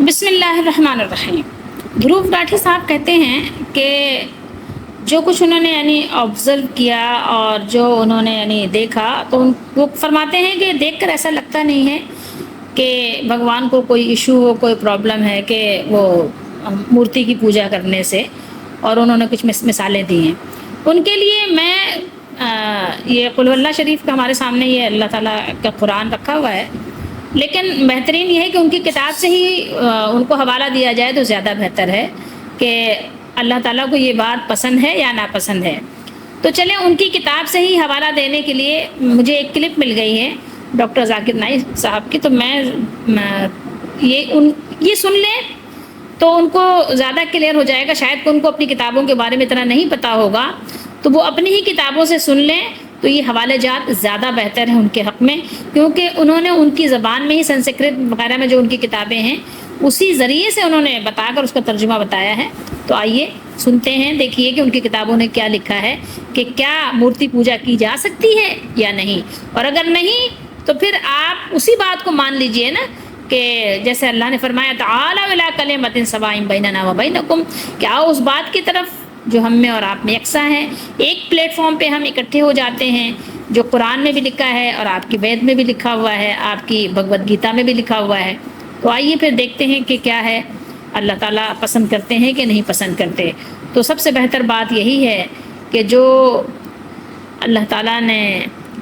بسم اللہ الرحمن الرحیم۔ دھروو راٹھی صاحب کہتے ہیں کہ جو کچھ انہوں نے آبزرو کیا اور جو انہوں نے دیکھا تو وہ فرماتے ہیں کہ دیکھ کر ایسا لگتا نہیں ہے کہ بھگوان کو کوئی ایشو ہو، کوئی پرابلم ہے کہ وہ مورتی کی پوجا کرنے سے، اور انہوں نے کچھ مثالیں دی ہیں ان کے لیے۔ میں یہ قل ہو اللہ شریف کا ہمارے سامنے یہ اللہ تعالیٰ کا قرآن رکھا ہوا ہے، لیکن بہترین یہ ہے کہ ان کی کتاب سے ہی ان کو حوالہ دیا جائے تو زیادہ بہتر ہے کہ اللہ تعالیٰ کو یہ بات پسند ہے یا ناپسند ہے۔ تو چلیں ان کی کتاب سے ہی حوالہ دینے کے لیے مجھے ایک کلپ مل گئی ہے ڈاکٹر ذاکر نائک صاحب کی، تو میں یہ سن لیں تو ان کو زیادہ کلیئر ہو جائے گا۔ شاید کہ ان کو اپنی کتابوں کے بارے میں اتنا نہیں پتہ ہوگا، تو وہ اپنی ہی کتابوں سے سن لیں تو یہ حوالے جات زیادہ بہتر ہیں ان کے حق میں، کیونکہ انہوں نے ان کی زبان میں ہی سنسکرت وغیرہ میں جو ان کی کتابیں ہیں اسی ذریعے سے انہوں نے بتا کر اس کا ترجمہ بتایا ہے۔ تو آئیے سنتے ہیں، دیکھیے کہ ان کی کتابوں نے کیا لکھا ہے کہ کیا مورتی پوجا کی جا سکتی ہے یا نہیں، اور اگر نہیں تو پھر آپ اسی بات کو مان لیجئے نا کہ جیسے اللہ نے فرمایا تعالیٰ الی کلمۃ سواء بیننا و بینکم، کہ آؤ اس بات کی طرف جو ہم میں اور آپ میں یکساں ہے، ایک پلیٹ فارم پہ ہم اکٹھے ہو جاتے ہیں، جو قرآن میں بھی لکھا ہے اور آپ کی وید میں بھی لکھا ہوا ہے، آپ کی بھگوت گیتا میں بھی لکھا ہوا ہے۔ تو آئیے پھر دیکھتے ہیں کہ کیا ہے، اللہ تعالیٰ پسند کرتے ہیں کہ نہیں پسند کرتے۔ تو سب سے بہتر بات یہی ہے کہ جو اللہ تعالیٰ نے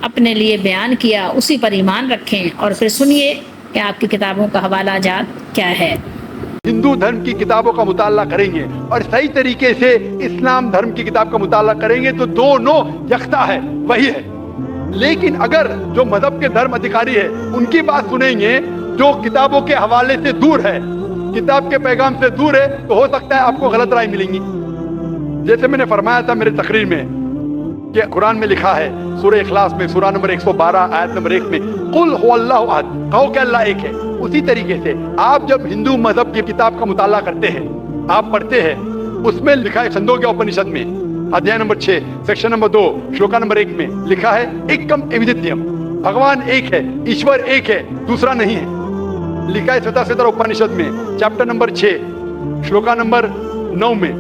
اپنے لیے بیان کیا اسی پر ایمان رکھیں، اور پھر سنیے کہ آپ کی کتابوں کا حوالہ جات کیا ہے۔ ہندو دھرم کی کتابوں کا مطالعہ کریں گے اور صحیح طریقے سے اسلام دھرم کی کتاب کا مطالعہ کریں گے تو دونوں یکساں ہے، وہی ہے۔ لیکن اگر جو مذہب کے دھرم ادھیکاری ہے ان کی بات سنیں گے، جو کتابوں کے حوالے سے دور ہے، کتاب کے پیغام سے دور ہے، تو ہو سکتا ہے آپ کو غلط رائے ملیں گی۔ جیسے میں نے فرمایا تھا میرے تقریر میں کہ قرآن میں لکھا ہے سورہ اخلاص میں سورہ نمبر 112 آیت نمبر 1 میں قل هو اللہ احد، کہو کہ اللہ ایک ہے۔ اسی طریقے سے آپ جب ہندو مذہب کی کتاب کا مطالعہ کرتے ہیں، آپ پڑھتے ہیں، اس میں لکھا ہے چھندوگیہ اپنشد میں ادھیائے نمبر 6 سیکشن نمبر 2 شلوکا نمبر 1 میں لکھا ہے ایکم ایویدتیم، بھگوان ایک ہے، ایشور ایک ہے، دوسرا نہیں ہے۔ لکھا ہے سوتاسوتر اپنشد میں چیپٹر نمبر 6 شلوکا نمبر 9 میں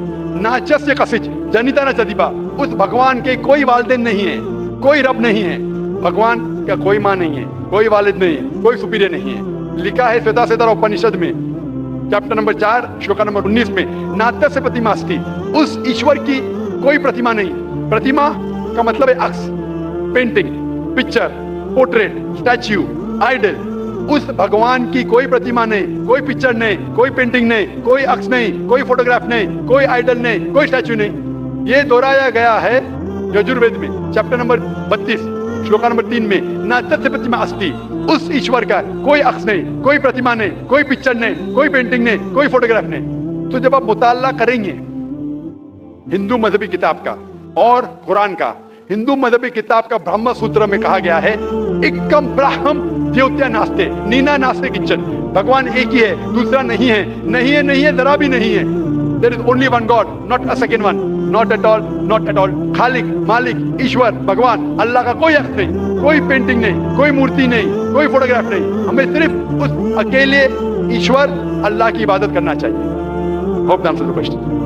ناچسیہ کسچ جنیتا نہ چدیبا، اس بھگوان کے کوئی والدین نہیں ہیں، کوئی رب نہیں ہے، بھگوان کا کوئی ماں نہیں ہے، کوئی والد نہیں ہے، کوئی سپیریئر نہیں ہے۔ لکھا ہے سوتاسوتر اپنشد میں چیپٹر نمبر 4 شلوکا نمبر 19 میں ناتیہ پرتیما استی، اس ایشور کی کوئی پرتیما نہیں۔ پرتیما کا مطلب ہے عکس، painting, picture, portrait, statue, idol. اس بھگوان کی کوئی پرتیما نہیں، کوئی پکچر نہیں، کوئی پینٹنگ نہیں، کوئی عکس نہیں، کوئی فوٹوگراف نہیں، کوئی آئیڈل نہیں، کوئی اسٹیچو نہیں۔ یہ دہرایا گیا ہے یجوروید میں چیپٹر نمبر 32 شلوکا نمبر 3 میں ناتیہ پرتیما استی، اس ایشور کا کوئی عکس نہیں، کوئی پرتیما نہیں، کوئی پکچر نہیں، کوئی پینٹنگ نہیں، کوئی فوٹوگراف نہیں۔ تو جب آپ مطالعہ کریں گے ہندو مذہبی کتاب کا اور قرآن کا، ہندو مذہبی کتاب کا برہم سوتر میں کہا گیا ہے ایکم براہم دیوتیا ناستے نینا ناستے کچن، بھگوان ایک ہی ہے، دوسرا نہیں ہے، نہیں ہے، نہیں ہے، ذرا بھی نہیں ہے۔ There is only one God, not a second one, not at all, not at all۔ خالق، مالک، ایشور، بھگوان، اللہ کا کوئی عکس نہیں، کوئی پینٹنگ نہیں، کوئی مورتی نہیں، کوئی فوٹوگراف نہیں۔ ہمیں صرف اس اکیلے ایشور اللہ کی عبادت کرنا چاہیے۔ Hope that answers the question۔